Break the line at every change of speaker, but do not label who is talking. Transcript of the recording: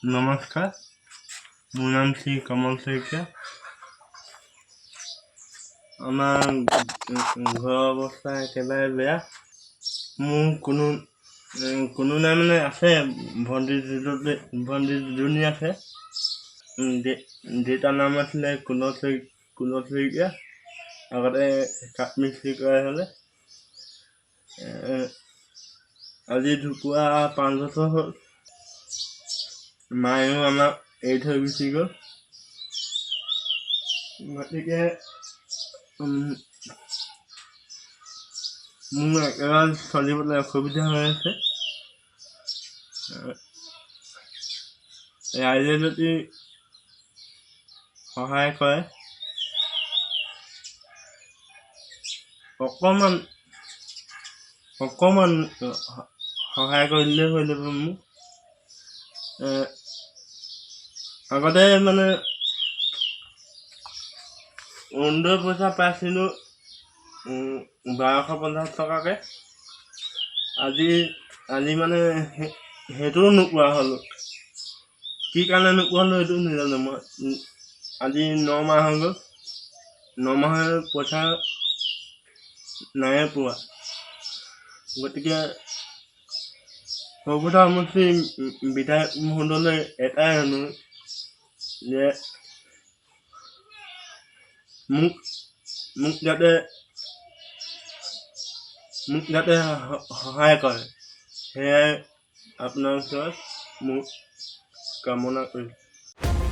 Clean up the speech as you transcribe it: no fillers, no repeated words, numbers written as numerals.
নমস্কাৰ, মোৰ নাম শ্ৰী কমল শইকীয়া। আমাৰ ঘৰৰ অৱস্থা একেবাৰে বেয়া। মোৰ কোনো নাই মানে আছে, ভণ্টি দুজনী আছে। দেউতাৰ নাম আছিলে কুল শইকীয়া। আগতে কাঠ মিস্ত্ৰী কৰা হ'লে। আজি ঢুকুৱা 5 বছৰ হ'ল। মায়েও আমাক এৰি থৈ গুচি গ'ল। গতিকে মোৰ একেবাৰে চলিবলৈ অসুবিধা হৈ আছে। ৰাইজে যদি সহায় কৰে, অকণমান সহায় কৰিলে হৈ যাব। মোক আগতে মানে অৰুণোদয় পইচা পাইছিলোঁ 1250 টকাকে। আজি মানে সেইটোও নোপোৱা হ'লোঁ। কি কাৰণে নোপোৱা হ'লোঁ সেইটো নাজানো। মই আজি 9 মাহ হৈ গ'ল। 9 মাহৰ পইচা নাই পোৱা। গতিকে সৰ্বদা সমষ্টিৰ বিধায়ক মহোদয়লৈ এটাই অনুৰোধ যে মোক যাতে সহায় কৰে, সেয়াই আপোনাৰ ওচৰত মোক কামনা কৰিছোঁ।